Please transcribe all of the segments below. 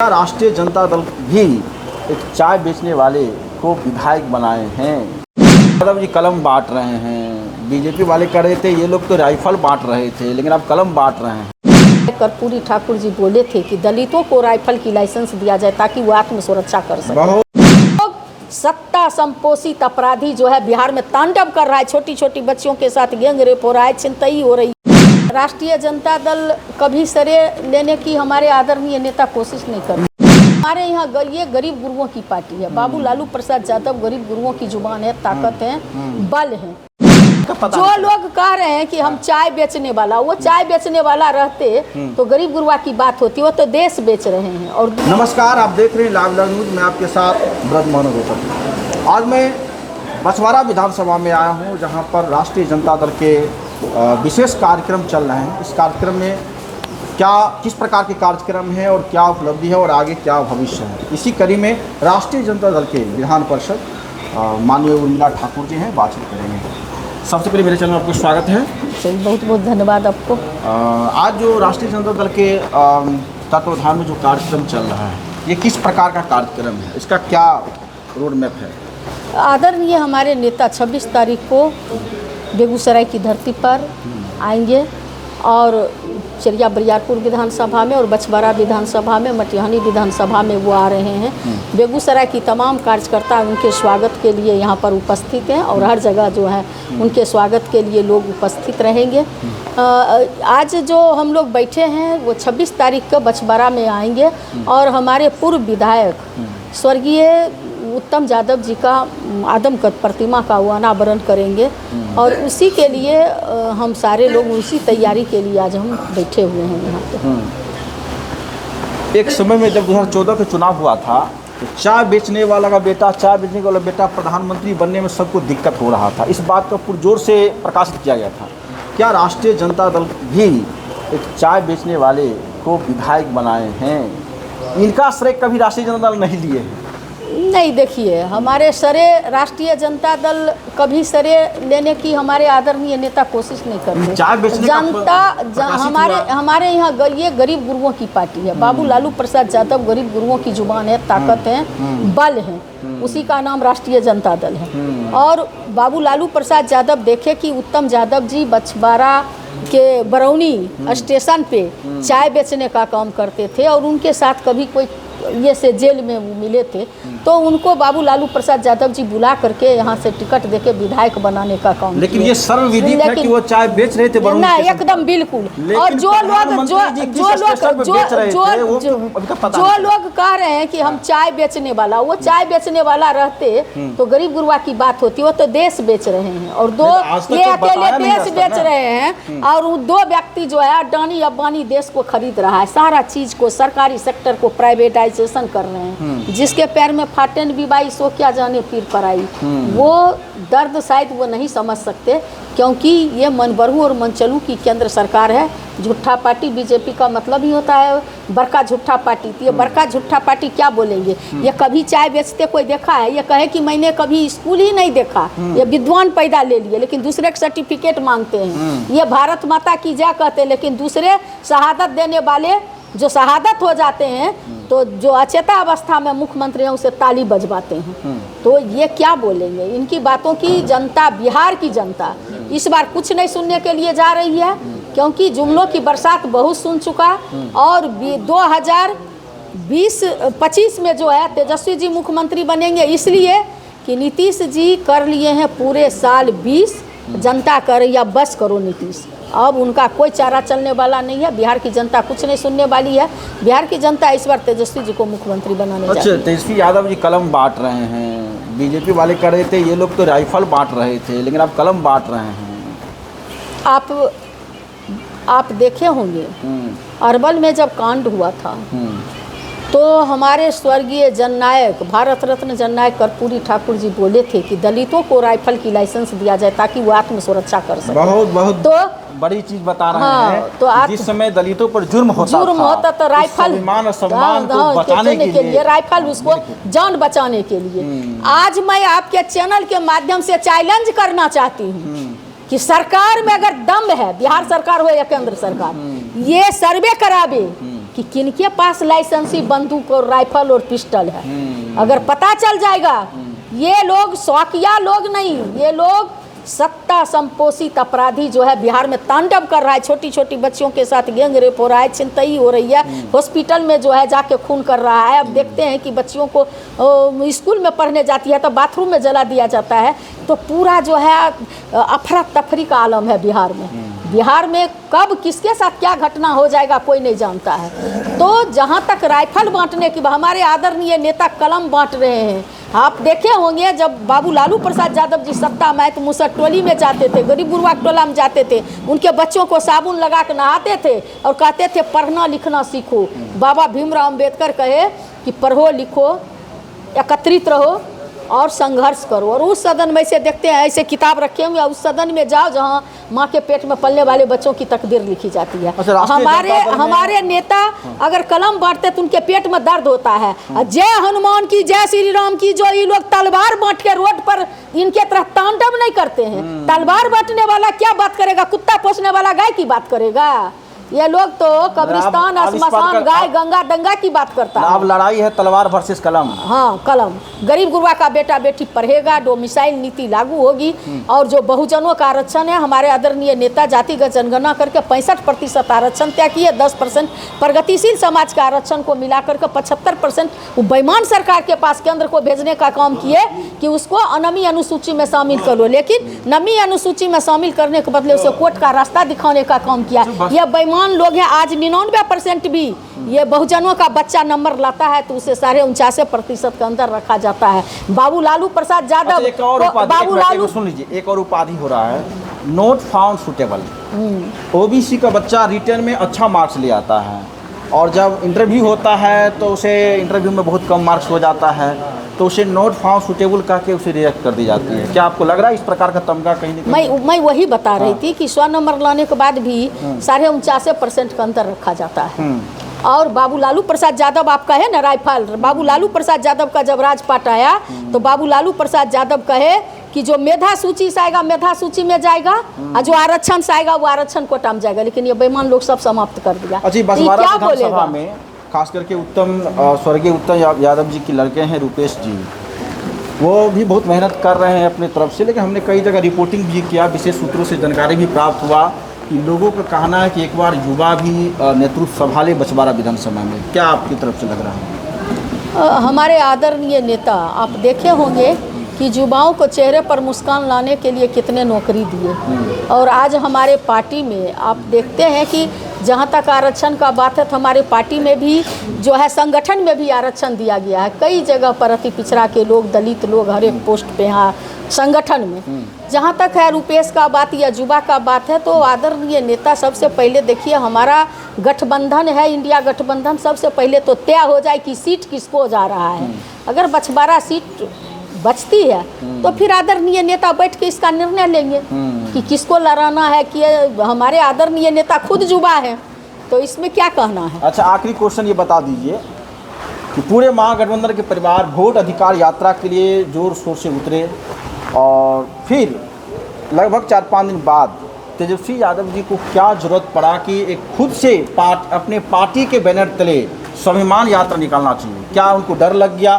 राष्ट्रीय जनता दल भी एक चाय बेचने वाले को विधायक बनाए हैं। यादव जी कलम बांट रहे हैं। बीजेपी वाले कर रहे थे, ये लोग तो राइफल बांट रहे थे, लेकिन अब कलम बांट रहे हैं। कर्पूरी ठाकुर जी बोले थे कि दलितों को राइफल की लाइसेंस दिया जाए ताकि वो आत्मसुरक्षा कर सके। सत्ता संपोषित अपराधी जो है बिहार में तांडव कर रहा है, छोटी छोटी बच्चियों के साथ गैंग रेप हो रहा है, छिनतई हो रही है। राष्ट्रीय जनता दल कभी सरे लेने की हमारे आदरणीय नेता कोशिश नहीं कर रहे। हमारे यहाँ ये गरीब गुरुओं की पार्टी है। बाबू लालू प्रसाद यादव गरीब गुरुओं की जुबान है, ताकत है, बल है। जो लोग कह रहे हैं कि हम चाय बेचने वाला, वो चाय बेचने वाला रहते तो गरीब गुरुआ की बात होती, वो तो देश बेच रहे हैं। और नमस्कार, आप देख रहे हैं लाइव न्यूज। मैं आपके साथ ब्रज मोहन गौतम। आज मैं बछवाड़ा विधानसभा में आया हूं, जहां पर राष्ट्रीय जनता दल के विशेष कार्यक्रम चल रहे हैं। इस कार्यक्रम में किस प्रकार के कार्यक्रम है और क्या उपलब्धि है और आगे क्या भविष्य है, इसी कड़ी में राष्ट्रीय जनता दल के विधान परिषद माननीय उर्मिला ठाकुर जी हैं, बातचीत करेंगे। सबसे पहले मेरे चैनल में आपको स्वागत है। बहुत बहुत धन्यवाद आपको। आज जो राष्ट्रीय जनता दल के तत्वाधान में जो कार्यक्रम चल रहा है, ये किस प्रकार का कार्यक्रम है, इसका क्या रोड मैप है? आदरणीय हमारे नेता 26 तारीख को बेगूसराय की धरती पर आएंगे और चरिया बरियारपुर विधानसभा में और बछवाड़ा विधानसभा में, मटिहानी विधानसभा में वो आ रहे हैं। बेगूसराय की तमाम कार्यकर्ता उनके स्वागत के लिए यहाँ पर उपस्थित हैं और हर जगह जो है उनके स्वागत के लिए लोग उपस्थित रहेंगे। आज जो हम लोग बैठे हैं वो 26 तारीख को बछवाड़ा में आएंगे और हमारे पूर्व विधायक स्वर्गीय उत्तम यादव जी का आदमकद प्रतिमा का वो अनावरण करेंगे और उसी के लिए हम सारे लोग उसी तैयारी के लिए आज हम बैठे हुए हैं यहाँ पे। एक समय में जब 2014 का चुनाव हुआ था तो चाय बेचने वाला बेटा प्रधानमंत्री बनने में सबको दिक्कत हो रहा था। इस बात का पुरजोर से प्रकाशित किया गया था। क्या राष्ट्रीय जनता दल भी एक चाय बेचने वाले को विधायक बनाए हैं? इनका श्रेय कभी राष्ट्रीय जनता दल नहीं लिए हैं। नहीं, देखिए, हमारे सरे राष्ट्रीय जनता दल कभी सरे लेने की हमारे आदरणीय नेता कोशिश नहीं करते। जनता हमारे यहाँ ये गरीब गुरुओं की पार्टी है। बाबू लालू प्रसाद यादव गरीब गुरुओं की जुबान है, ताकत है, बल है, उसी का नाम राष्ट्रीय जनता दल है। और बाबू लालू प्रसाद यादव देखे कि उत्तम यादव जी बछवाड़ा के बरौनी स्टेशन पे चाय बेचने का काम करते थे और उनके साथ कभी कोई ये से जेल में वो मिले थे, तो उनको बाबू लालू प्रसाद यादव जी बुला करके यहाँ से टिकट देके विधायक बनाने का काम। लेकिन ये सर्वविदित है कि वो चाय बेच रहे थे ना, एकदम बिल्कुल। और जो लोग कह रहे हैं कि हम चाय बेचने वाला, वो चाय बेचने वाला रहते तो गरीब गुरुआ की बात होती, वो तो देश बेच रहे हैं। और ये अकेले देश बेच रहे हैं और दो व्यक्ति जो है अडानी अंबानी देश को खरीद रहा है, सारा चीज को, सरकारी सेक्टर को प्राइवेटाइजेशन कर रहे हैं। जिसके पैर में फाटन भी बाई सो क्या जाने पीर पर आई। वो दर्द शायद वो नहीं समझ सकते, क्योंकि ये मनबरू और मनचलू की केंद्र सरकार है। झूठा पार्टी बीजेपी का मतलब ही होता है बड़का झूठा पार्टी। तो ये बड़का झूठा पार्टी क्या बोलेंगे? ये कभी चाय बेचते कोई देखा है? ये कहे कि मैंने कभी स्कूल ही नहीं देखा, ये विद्वान पैदा ले लिए लेकिन दूसरे के सर्टिफिकेट मांगते हैं। ये भारत माता की जय कहते हैं, लेकिन दूसरे शहादत देने वाले जो शहादत हो जाते हैं तो जो अचेता अवस्था में मुख्यमंत्री हैं उसे ताली बजवाते हैं। तो ये क्या बोलेंगे? इनकी बातों की जनता, बिहार की जनता इस बार कुछ नहीं सुनने के लिए जा रही है, क्योंकि जुमलों की बरसात बहुत सुन चुका। और 2025 में जो है तेजस्वी जी मुख्यमंत्री बनेंगे, इसलिए कि नीतीश जी कर लिए हैं पूरे साल 20, जनता कर या बस करो नीतीश। अब उनका कोई चारा चलने वाला नहीं है। बिहार की जनता कुछ नहीं सुनने वाली है। बिहार की जनता इस बार तेजस्वी जी को मुख्यमंत्री बनाने जा रही है। तेजस्वी यादव जी कलम बांट रहे हैं। बीजेपी वाले कर रहे थे, ये लोग तो राइफल बांट रहे थे, लेकिन अब कलम बांट रहे हैं। आप देखे होंगे अरवल में जब कांड हुआ था तो हमारे स्वर्गीय जननायक, भारत रत्न जननायक कर्पूरी ठाकुर जी बोले थे कि दलितों को राइफल की लाइसेंस दिया जाए ताकि वो आत्मसुरक्षा कर सके। बहुत तो बड़ी चीज बता रहे हैं। तो जिस समय दलितों पर जुर्म होता तो राइफल सम्मान को बचाने के लिए राइफल उसको जान बचाने के लिए। आज मैं आपके चैनल के माध्यम से चैलेंज करना चाहती हूँ कि सरकार में अगर दम है, बिहार सरकार हो या केंद्र सरकार, ये सर्वे करावे कि किनके पास लाइसेंसी बंदूक और राइफल और पिस्टल है। अगर पता चल जाएगा, ये लोग शौकिया लोग नहीं, ये लोग सत्ता संपोषित अपराधी जो है बिहार में तांडव कर रहा है। छोटी छोटी बच्चियों के साथ गैंग रेप हो रहा है, छिनतई हो रही है, हॉस्पिटल में जो है जाके खून कर रहा है। अब देखते हैं कि बच्चियों को स्कूल में पढ़ने जाती है तो बाथरूम में जला दिया जाता है। तो पूरा जो है अफरा तफरी का आलम है बिहार में। बिहार में कब किसके साथ क्या घटना हो जाएगा कोई नहीं जानता है। तो जहाँ तक राइफल बांटने की, हमारे आदरणीय नेता कलम बांट रहे हैं। आप देखे होंगे जब बाबू लालू प्रसाद यादव जी सत्ता में आए तो मुसर टोली में जाते थे, गरीब गुरबा टोला में जाते थे, उनके बच्चों को साबुन लगा कर नहाते थे और कहते थे पढ़ना लिखना सीखो। बाबा भीमराव अम्बेडकर कहे कि पढ़ो लिखो, एकत्रित रहो और संघर्ष करो। और उस सदन में से देखते हैं ऐसे किताब रखे हुए, उस सदन में जाओ जहाँ माँ के पेट में पलने वाले बच्चों की तकदीर लिखी जाती है। हमारे नेता अगर कलम बांटते तो उनके पेट में दर्द होता है। जय हनुमान की, जय श्री राम की, जो ये लोग तलवार बांट के रोड पर इनके तरह तांडव नहीं करते हैं। तलवार बांटने वाला क्या बात करेगा, कुत्ता पोसने वाला गाय की बात करेगा। ये लोग तो कब्रिस्तान, श्मशान, गाय, गंगा दंगा की बात करता है। अब लड़ाई है तलवार वर्सेस कलम। हाँ, कलम। गरीब गुरबा का बेटा बेटी पढ़ेगा, डोमिसाइल नीति लागू होगी और जो बहुजनों का आरक्षण है, हमारे आदरणीय नेता जातिगत जनगणना करके 65% आरक्षण तय किए, 10% प्रगतिशील समाज का आरक्षण को मिलाकर के 75% बेईमान सरकार के पास केंद्र को भेजने का काम किए कि उसको अनमी अनुसूची में शामिल कर लो। लेकिन नमी अनुसूची में शामिल करने के बदले उसे कोर्ट का रास्ता दिखाने का काम किया। यह बेईमान लोग हैं। आज 99% भी ये बहुजनों का बच्चा नंबर लाता है तो उसे 49.5% के अंदर रखा जाता है। बाबू लालू प्रसाद यादव, बाबू लालू, सुन लीजिए, एक और उपाधि हो रहा है, नॉट फाउंड सुटेबल। ओबीसी का बच्चा रिटर्न में अच्छा मार्क्स ले आता है और जब इंटरव्यू होता है तो उसे इंटरव्यू में बहुत कम मार्क्स हो जाता है तो उसे नॉट फाउंड सुटेबल कह के उसे रिजेक्ट कर दी जाती है। क्या आपको लग रहा है इस प्रकार का तमगा कहीं न कहीं? मैं वही बता रही थी कि 100 नंबर लाने के बाद भी 49.5% का अंतर रखा जाता है। और बाबू लालू प्रसाद यादव आपका है ना राइफल, बाबू लालू प्रसाद यादव का जब राजपाट आया तो बाबू लालू प्रसाद यादव कहे कि जो मेधा सूची से आएगा मेधा सूची में जाएगा और जो आरक्षण से आएगा वो आरक्षण कोटा में जाएगा। लेकिन ये बेईमान लोग सब समाप्त कर दिया। क्या बोलेगा में खास करके स्वर्गीय उत्तम यादव जी के लड़के हैं रुपेश जी, वो भी बहुत मेहनत कर रहे हैं अपनी तरफ से। लेकिन हमने कई जगह रिपोर्टिंग भी किया, विशेष सूत्रों से जानकारी भी प्राप्त हुआ कि लोगों का कहना है कि एक बार युवा भी नेतृत्व संभाले बछवाड़ा विधानसभा में। क्या आपकी तरफ से लग रहा है? हमारे आदरणीय नेता आप देखे होंगे कि युवाओं को चेहरे पर मुस्कान लाने के लिए कितने नौकरी दिए। और आज हमारे पार्टी में आप देखते हैं कि जहाँ तक आरक्षण का बात है तो हमारे पार्टी में भी जो है संगठन में भी आरक्षण दिया गया है। कई जगह पर अति पिछड़ा के लोग, दलित लोग हर एक पोस्ट पे यहाँ संगठन में। जहाँ तक है रुपेश का बात या युवा का बात है तो आदरणीय नेता सबसे पहले देखिए हमारा गठबंधन है, इंडिया गठबंधन, सबसे पहले तो तय हो जाए कि सीट किसको जा रहा है। अगर बछवाड़ा सीट बचती है तो फिर आदरणीय नेता बैठ के इसका निर्णय लेंगे कि किसको लड़ाना है। कि हमारे आदरणीय नेता खुद युवा है तो इसमें क्या कहना है। अच्छा, आखिरी क्वेश्चन ये बता दीजिए कि पूरे महागठबंधन के परिवार वोट अधिकार यात्रा के लिए जोर शोर से उतरे और फिर लगभग 4-5 दिन बाद तेजस्वी यादव जी को क्या जरूरत पड़ा कि एक खुद से अपने पार्टी के बैनर तले स्वाभिमान यात्रा निकालना चाहिए? क्या उनको डर लग गया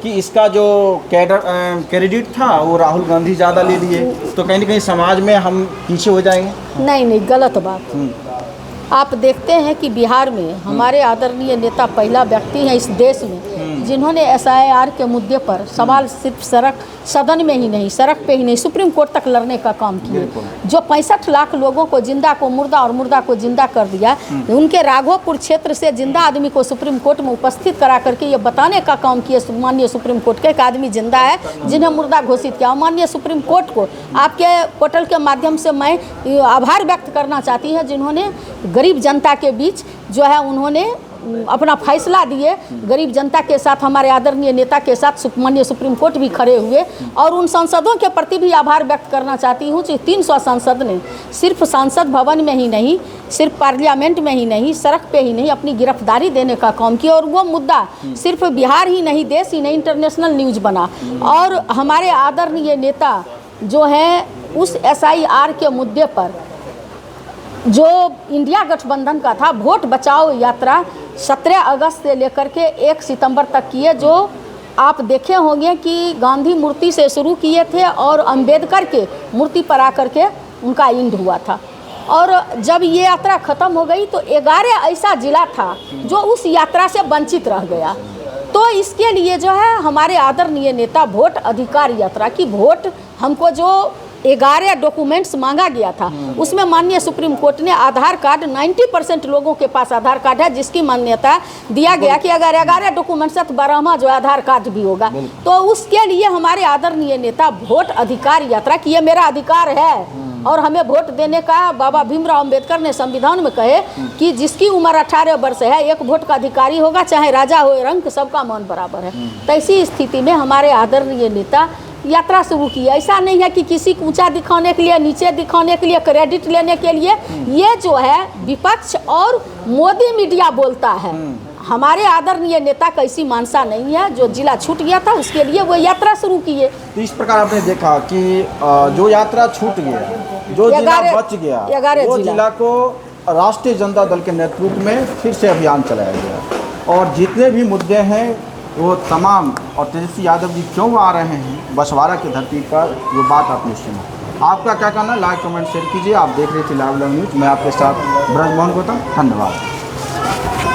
कि इसका जो क्रेडिट था वो राहुल गांधी ज़्यादा ले लिए तो कहीं ना कहीं समाज में हम पीछे हो जाएंगे? नहीं, गलत बात। आप देखते हैं कि बिहार में हमारे आदरणीय नेता पहला व्यक्ति हैं इस देश में जिन्होंने SIR के मुद्दे पर सवाल सिर्फ सदन में ही नहीं, सड़क पे ही नहीं, सुप्रीम कोर्ट तक लड़ने का काम किए। जो 65 लाख लोगों को जिंदा को मुर्दा और मुर्दा को जिंदा कर दिया, उनके राघोपुर क्षेत्र से जिंदा आदमी को सुप्रीम कोर्ट में उपस्थित करा करके ये बताने का काम किए माननीय सुप्रीम कोर्ट के, एक आदमी जिंदा है जिन्हें मुर्दा घोषित किया। माननीय सुप्रीम कोर्ट को आपके पोर्टल के माध्यम से मैं आभार व्यक्त करना चाहती हूँ जिन्होंने गरीब जनता के बीच जो है उन्होंने अपना फैसला दिए। गरीब जनता के साथ हमारे आदरणीय नेता के साथ माननीय सुप्रीम कोर्ट भी खड़े हुए और उन सांसदों के प्रति भी आभार व्यक्त करना चाहती हूँ कि 300 सांसद ने सिर्फ सांसद भवन में ही नहीं, सिर्फ पार्लियामेंट में ही नहीं, सड़क पे ही नहीं, अपनी गिरफ्तारी देने का काम किया। और वो मुद्दा सिर्फ बिहार ही नहीं, देश ही नहीं, इंटरनेशनल न्यूज बना। और हमारे आदरणीय नेता जो हैं उस SIR के मुद्दे पर जो इंडिया गठबंधन का था वोट बचाओ यात्रा, 17 अगस्त से लेकर के 1 सितंबर तक किए, जो आप देखे होंगे कि गांधी मूर्ति से शुरू किए थे और अंबेडकर के मूर्ति पर आकर के उनका एंड हुआ था। और जब ये यात्रा ख़त्म हो गई तो 11 ऐसा ज़िला था जो उस यात्रा से वंचित रह गया। तो इसके लिए जो है हमारे आदरणीय नेता वोट अधिकार यात्रा की वोट हमको जो 11 डॉक्यूमेंट्स मांगा गया था उसमें माननीय सुप्रीम कोर्ट ने आधार कार्ड 90% लोगों के पास आधार कार्ड है, जिसकी मान्यता दिया गया कि अगर 11 डॉक्यूमेंट्स है तो 12वां जो आधार कार्ड भी होगा। तो उसके लिए हमारे आदरणीय नेता वोट अधिकार यात्रा की, ये मेरा अधिकार है और हमें वोट देने का बाबा भीमराव अंबेडकर ने संविधान में कहे कि जिसकी उम्र 18 वर्ष है 1 वोट का अधिकारी होगा, चाहे राजा हो रंक, सबका मान बराबर है। तो ऐसी स्थिति में हमारे आदरणीय नेता यात्रा शुरू की। ऐसा नहीं है कि किसी को ऊंचा दिखाने के लिए, नीचे दिखाने के लिए, क्रेडिट लेने के लिए। ये जो है विपक्ष और मोदी मीडिया बोलता है। हमारे आदरणीय नेता का ऐसी मानसा नहीं है। जो जिला छूट गया था उसके लिए वो यात्रा शुरू किए। तो इस प्रकार आपने देखा कि जो यात्रा छूट गया, जो जिला बच गया, वो जिला को राष्ट्रीय जनता दल के नेतृत्व में फिर से अभियान चलाया गया और जितने भी मुद्दे हैं वो तमाम, और तेजस्वी यादव जी क्यों आ रहे हैं बछवाड़ा की धरती पर, ये बात आपने सुना। आपका क्या कहना है? लाइक कमेंट शेयर कीजिए। आप देख रहे थे लाइव न्यूज़, मैं आपके साथ ब्रजमोहन गौतम। धन्यवाद।